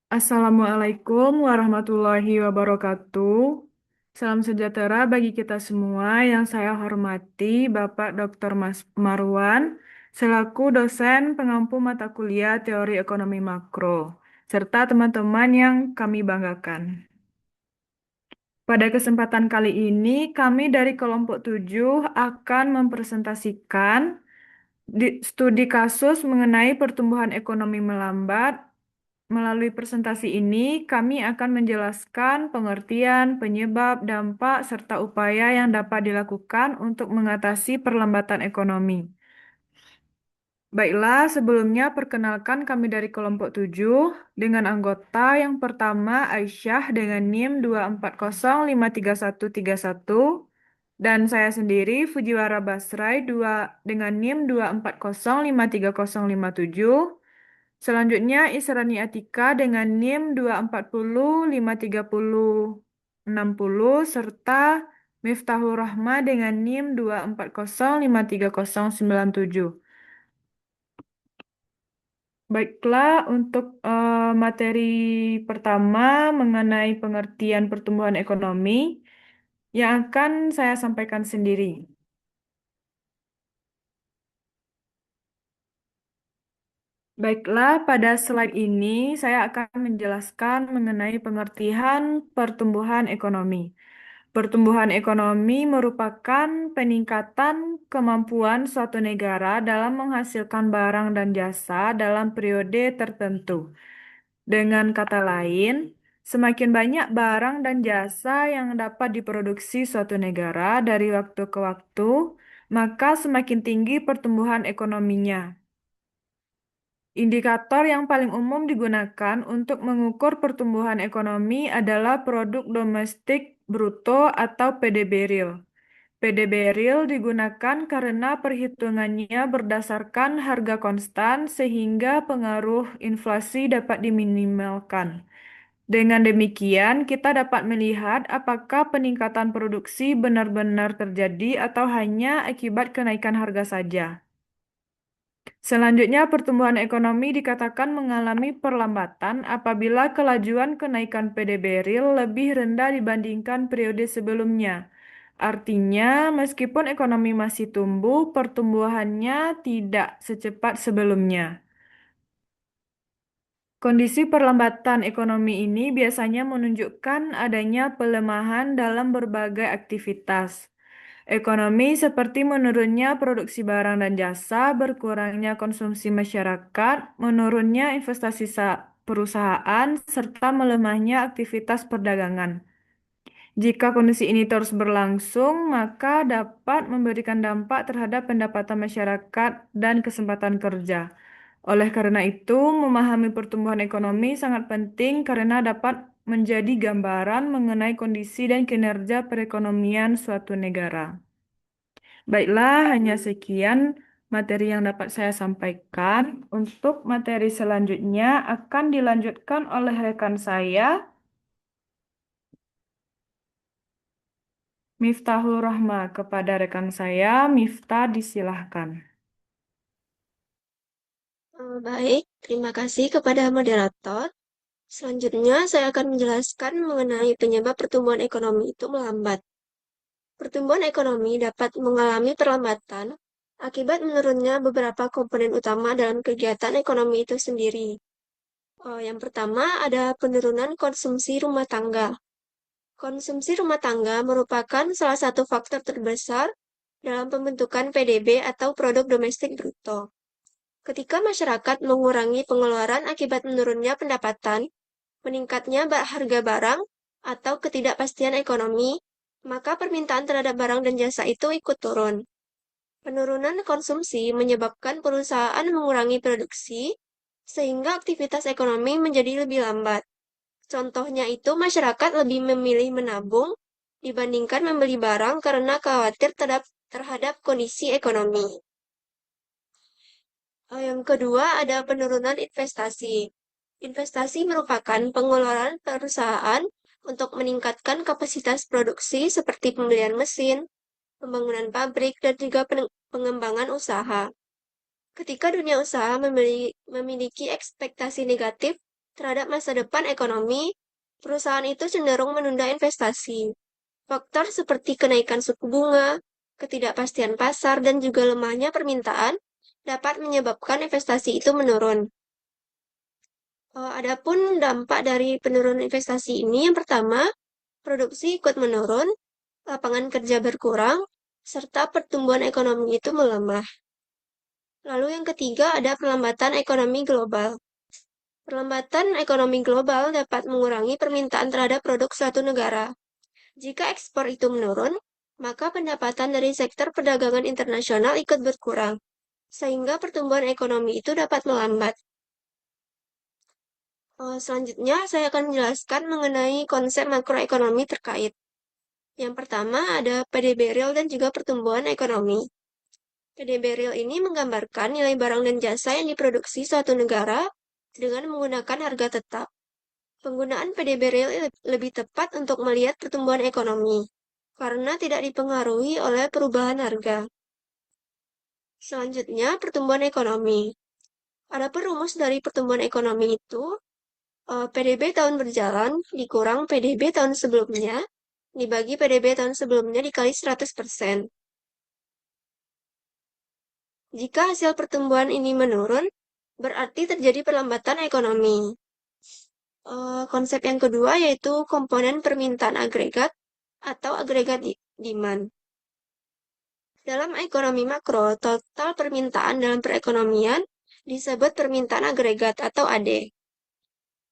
Assalamualaikum warahmatullahi wabarakatuh. Salam sejahtera bagi kita semua yang saya hormati Bapak Dr. Mas Marwan selaku dosen pengampu mata kuliah Teori Ekonomi Makro serta teman-teman yang kami banggakan. Pada kesempatan kali ini kami dari kelompok 7 akan mempresentasikan studi kasus mengenai pertumbuhan ekonomi melambat. Melalui presentasi ini, kami akan menjelaskan pengertian, penyebab, dampak, serta upaya yang dapat dilakukan untuk mengatasi perlambatan ekonomi. Baiklah, sebelumnya perkenalkan kami dari kelompok 7 dengan anggota yang pertama Aisyah dengan NIM 240533131 dan saya sendiri Fujiwara Basrai dengan NIM 240530057. Selanjutnya Israni Atika dengan NIM 240536060 serta Miftahur Rahma dengan NIM 240530097. Baiklah, untuk materi pertama mengenai pengertian pertumbuhan ekonomi yang akan saya sampaikan sendiri. Baiklah, pada slide ini saya akan menjelaskan mengenai pengertian pertumbuhan ekonomi. Pertumbuhan ekonomi merupakan peningkatan kemampuan suatu negara dalam menghasilkan barang dan jasa dalam periode tertentu. Dengan kata lain, semakin banyak barang dan jasa yang dapat diproduksi suatu negara dari waktu ke waktu, maka semakin tinggi pertumbuhan ekonominya. Indikator yang paling umum digunakan untuk mengukur pertumbuhan ekonomi adalah produk domestik bruto atau PDB real. PDB real digunakan karena perhitungannya berdasarkan harga konstan sehingga pengaruh inflasi dapat diminimalkan. Dengan demikian, kita dapat melihat apakah peningkatan produksi benar-benar terjadi atau hanya akibat kenaikan harga saja. Selanjutnya, pertumbuhan ekonomi dikatakan mengalami perlambatan apabila kelajuan kenaikan PDB real lebih rendah dibandingkan periode sebelumnya. Artinya, meskipun ekonomi masih tumbuh, pertumbuhannya tidak secepat sebelumnya. Kondisi perlambatan ekonomi ini biasanya menunjukkan adanya pelemahan dalam berbagai aktivitas. Ekonomi seperti menurunnya produksi barang dan jasa, berkurangnya konsumsi masyarakat, menurunnya investasi perusahaan, serta melemahnya aktivitas perdagangan. Jika kondisi ini terus berlangsung, maka dapat memberikan dampak terhadap pendapatan masyarakat dan kesempatan kerja. Oleh karena itu, memahami pertumbuhan ekonomi sangat penting karena dapat menjadi gambaran mengenai kondisi dan kinerja perekonomian suatu negara. Baiklah, hanya sekian materi yang dapat saya sampaikan. Untuk materi selanjutnya akan dilanjutkan oleh rekan saya, Miftahul Rahma. Kepada rekan saya, Miftah disilahkan. Baik, terima kasih kepada moderator. Selanjutnya, saya akan menjelaskan mengenai penyebab pertumbuhan ekonomi itu melambat. Pertumbuhan ekonomi dapat mengalami perlambatan akibat menurunnya beberapa komponen utama dalam kegiatan ekonomi itu sendiri. Yang pertama ada penurunan konsumsi rumah tangga. Konsumsi rumah tangga merupakan salah satu faktor terbesar dalam pembentukan PDB atau produk domestik bruto. Ketika masyarakat mengurangi pengeluaran akibat menurunnya pendapatan, meningkatnya harga barang, atau ketidakpastian ekonomi, maka permintaan terhadap barang dan jasa itu ikut turun. Penurunan konsumsi menyebabkan perusahaan mengurangi produksi, sehingga aktivitas ekonomi menjadi lebih lambat. Contohnya itu masyarakat lebih memilih menabung dibandingkan membeli barang karena khawatir terhadap kondisi ekonomi. Yang kedua ada penurunan investasi. Investasi merupakan pengeluaran perusahaan untuk meningkatkan kapasitas produksi seperti pembelian mesin, pembangunan pabrik, dan juga pengembangan usaha. Ketika dunia usaha memiliki ekspektasi negatif terhadap masa depan ekonomi, perusahaan itu cenderung menunda investasi. Faktor seperti kenaikan suku bunga, ketidakpastian pasar, dan juga lemahnya permintaan dapat menyebabkan investasi itu menurun. Adapun dampak dari penurunan investasi ini, yang pertama, produksi ikut menurun, lapangan kerja berkurang, serta pertumbuhan ekonomi itu melemah. Lalu yang ketiga ada perlambatan ekonomi global. Perlambatan ekonomi global dapat mengurangi permintaan terhadap produk suatu negara. Jika ekspor itu menurun, maka pendapatan dari sektor perdagangan internasional ikut berkurang, sehingga pertumbuhan ekonomi itu dapat melambat. Selanjutnya, saya akan menjelaskan mengenai konsep makroekonomi terkait. Yang pertama ada PDB real dan juga pertumbuhan ekonomi. PDB real ini menggambarkan nilai barang dan jasa yang diproduksi suatu negara dengan menggunakan harga tetap. Penggunaan PDB real lebih tepat untuk melihat pertumbuhan ekonomi, karena tidak dipengaruhi oleh perubahan harga. Selanjutnya, pertumbuhan ekonomi. Adapun rumus dari pertumbuhan ekonomi itu, PDB tahun berjalan dikurang PDB tahun sebelumnya, dibagi PDB tahun sebelumnya dikali 100%. Jika hasil pertumbuhan ini menurun, berarti terjadi perlambatan ekonomi. Konsep yang kedua yaitu komponen permintaan agregat atau agregat demand. Dalam ekonomi makro, total permintaan dalam perekonomian disebut permintaan agregat atau AD.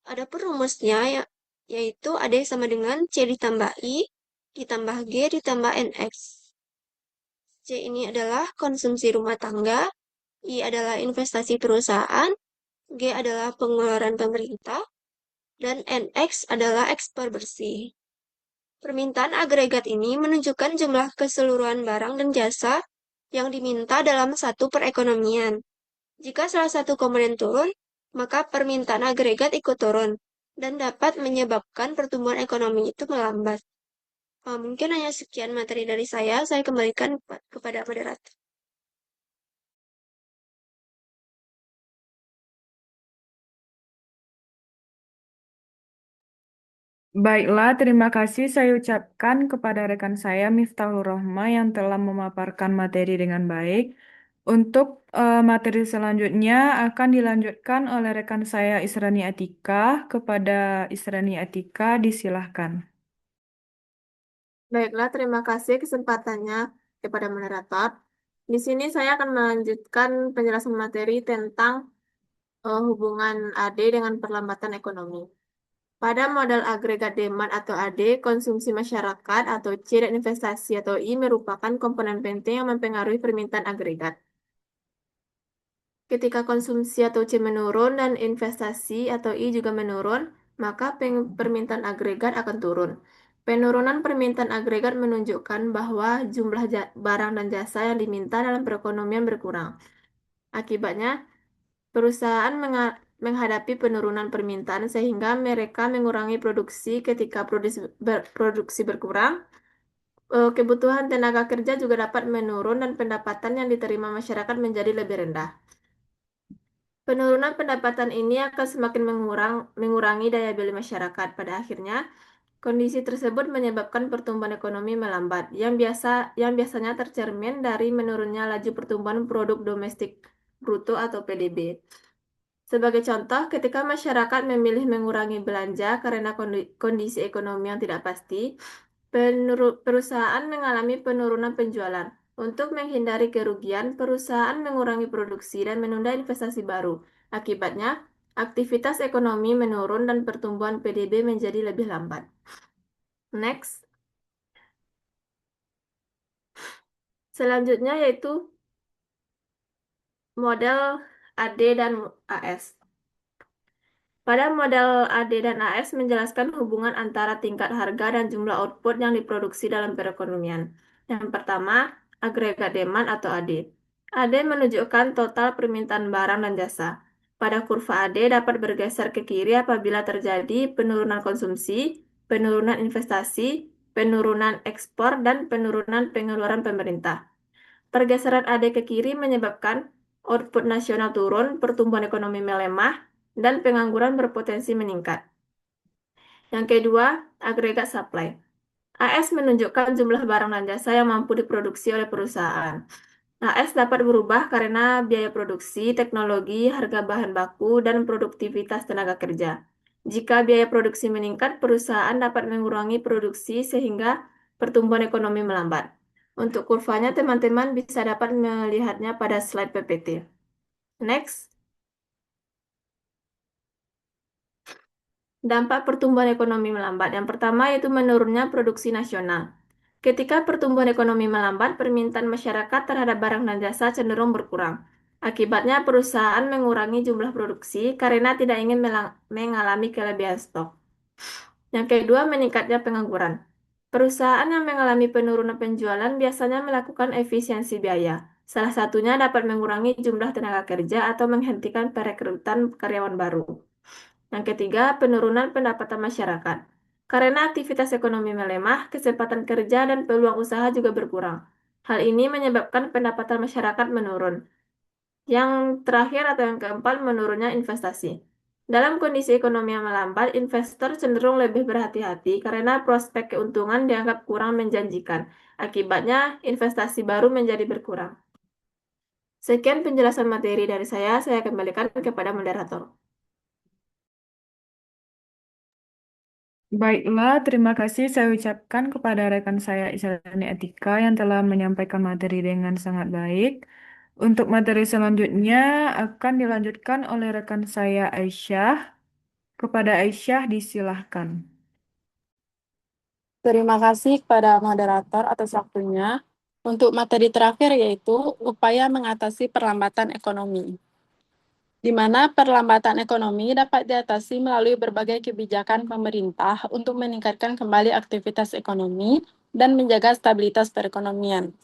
Adapun rumusnya yaitu AD sama dengan C ditambah I ditambah G ditambah NX. C ini adalah konsumsi rumah tangga, I adalah investasi perusahaan, G adalah pengeluaran pemerintah, dan NX adalah ekspor bersih. Permintaan agregat ini menunjukkan jumlah keseluruhan barang dan jasa yang diminta dalam satu perekonomian. Jika salah satu komponen turun, maka permintaan agregat ikut turun dan dapat menyebabkan pertumbuhan ekonomi itu melambat. Mungkin hanya sekian materi dari saya kembalikan kepada moderator. Baiklah, terima kasih saya ucapkan kepada rekan saya Miftahul Rohma yang telah memaparkan materi dengan baik. Untuk materi selanjutnya akan dilanjutkan oleh rekan saya Israni Atika. Kepada Israni Atika, disilahkan. Baiklah, terima kasih kesempatannya kepada moderator. Di sini saya akan melanjutkan penjelasan materi tentang hubungan AD dengan perlambatan ekonomi. Pada modal agregat demand atau AD, konsumsi masyarakat atau C dan investasi atau I merupakan komponen penting yang mempengaruhi permintaan agregat. Ketika konsumsi atau C menurun dan investasi atau I juga menurun, maka permintaan agregat akan turun. Penurunan permintaan agregat menunjukkan bahwa jumlah barang dan jasa yang diminta dalam perekonomian berkurang. Akibatnya, perusahaan menghadapi penurunan permintaan sehingga mereka mengurangi produksi. Ketika produksi berkurang, kebutuhan tenaga kerja juga dapat menurun dan pendapatan yang diterima masyarakat menjadi lebih rendah. Penurunan pendapatan ini akan semakin mengurangi daya beli masyarakat. Pada akhirnya, kondisi tersebut menyebabkan pertumbuhan ekonomi melambat, yang biasanya tercermin dari menurunnya laju pertumbuhan produk domestik bruto atau PDB. Sebagai contoh, ketika masyarakat memilih mengurangi belanja karena kondisi ekonomi yang tidak pasti, perusahaan mengalami penurunan penjualan. Untuk menghindari kerugian, perusahaan mengurangi produksi dan menunda investasi baru. Akibatnya, aktivitas ekonomi menurun dan pertumbuhan PDB menjadi lebih lambat. Next. Selanjutnya yaitu model AD dan AS. Pada model AD dan AS menjelaskan hubungan antara tingkat harga dan jumlah output yang diproduksi dalam perekonomian. Yang pertama, agregat demand atau AD. AD menunjukkan total permintaan barang dan jasa. Pada kurva AD dapat bergeser ke kiri apabila terjadi penurunan konsumsi, penurunan investasi, penurunan ekspor, dan penurunan pengeluaran pemerintah. Pergeseran AD ke kiri menyebabkan output nasional turun, pertumbuhan ekonomi melemah, dan pengangguran berpotensi meningkat. Yang kedua, agregat supply. AS menunjukkan jumlah barang dan jasa yang mampu diproduksi oleh perusahaan. AS dapat berubah karena biaya produksi, teknologi, harga bahan baku, dan produktivitas tenaga kerja. Jika biaya produksi meningkat, perusahaan dapat mengurangi produksi sehingga pertumbuhan ekonomi melambat. Untuk kurvanya, teman-teman bisa dapat melihatnya pada slide PPT. Next. Dampak pertumbuhan ekonomi melambat. Yang pertama yaitu menurunnya produksi nasional. Ketika pertumbuhan ekonomi melambat, permintaan masyarakat terhadap barang dan jasa cenderung berkurang. Akibatnya, perusahaan mengurangi jumlah produksi karena tidak ingin mengalami kelebihan stok. Yang kedua, meningkatnya pengangguran. Perusahaan yang mengalami penurunan penjualan biasanya melakukan efisiensi biaya. Salah satunya dapat mengurangi jumlah tenaga kerja atau menghentikan perekrutan karyawan baru. Yang ketiga, penurunan pendapatan masyarakat. Karena aktivitas ekonomi melemah, kesempatan kerja dan peluang usaha juga berkurang. Hal ini menyebabkan pendapatan masyarakat menurun. Yang terakhir atau yang keempat, menurunnya investasi. Dalam kondisi ekonomi yang melambat, investor cenderung lebih berhati-hati karena prospek keuntungan dianggap kurang menjanjikan. Akibatnya, investasi baru menjadi berkurang. Sekian penjelasan materi dari saya kembalikan kepada moderator. Baiklah, terima kasih saya ucapkan kepada rekan saya Isyani Etika yang telah menyampaikan materi dengan sangat baik. Untuk materi selanjutnya akan dilanjutkan oleh rekan saya Aisyah. Kepada Aisyah disilahkan. Terima kasih kepada moderator atas waktunya. Untuk materi terakhir yaitu upaya mengatasi perlambatan ekonomi, di mana perlambatan ekonomi dapat diatasi melalui berbagai kebijakan pemerintah untuk meningkatkan kembali aktivitas ekonomi dan menjaga stabilitas perekonomian.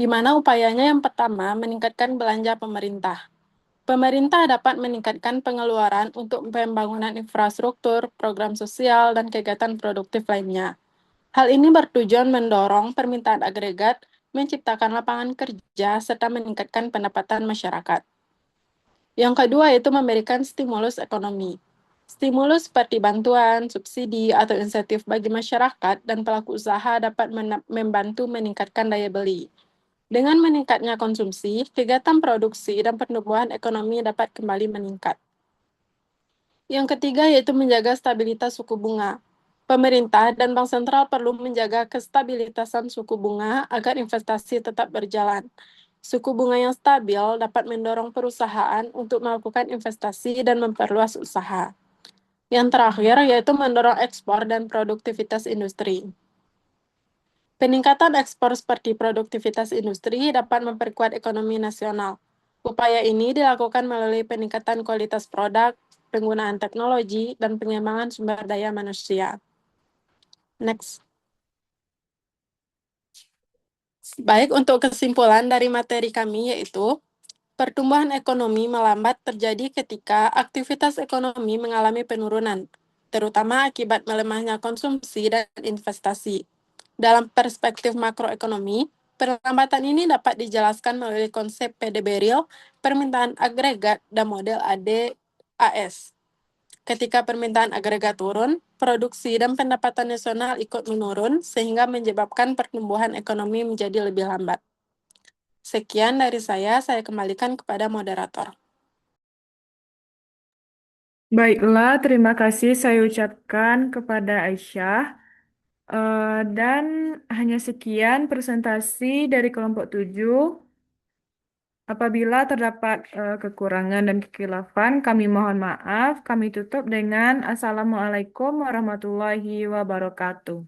Di mana upayanya yang pertama meningkatkan belanja pemerintah. Pemerintah dapat meningkatkan pengeluaran untuk pembangunan infrastruktur, program sosial, dan kegiatan produktif lainnya. Hal ini bertujuan mendorong permintaan agregat, menciptakan lapangan kerja, serta meningkatkan pendapatan masyarakat. Yang kedua yaitu memberikan stimulus ekonomi. Stimulus seperti bantuan, subsidi, atau insentif bagi masyarakat dan pelaku usaha dapat membantu meningkatkan daya beli. Dengan meningkatnya konsumsi, kegiatan produksi dan pertumbuhan ekonomi dapat kembali meningkat. Yang ketiga yaitu menjaga stabilitas suku bunga. Pemerintah dan Bank Sentral perlu menjaga kestabilitasan suku bunga agar investasi tetap berjalan. Suku bunga yang stabil dapat mendorong perusahaan untuk melakukan investasi dan memperluas usaha. Yang terakhir yaitu mendorong ekspor dan produktivitas industri. Peningkatan ekspor seperti produktivitas industri dapat memperkuat ekonomi nasional. Upaya ini dilakukan melalui peningkatan kualitas produk, penggunaan teknologi, dan pengembangan sumber daya manusia. Next. Baik, untuk kesimpulan dari materi kami yaitu, pertumbuhan ekonomi melambat terjadi ketika aktivitas ekonomi mengalami penurunan, terutama akibat melemahnya konsumsi dan investasi. Dalam perspektif makroekonomi, perlambatan ini dapat dijelaskan melalui konsep PDB real, permintaan agregat, dan model ADAS. Ketika permintaan agregat turun, produksi dan pendapatan nasional ikut menurun, sehingga menyebabkan pertumbuhan ekonomi menjadi lebih lambat. Sekian dari saya kembalikan kepada moderator. Baiklah, terima kasih saya ucapkan kepada Aisyah. Dan hanya sekian presentasi dari kelompok 7. Apabila terdapat kekurangan dan kekhilafan, kami mohon maaf. Kami tutup dengan Assalamualaikum warahmatullahi wabarakatuh.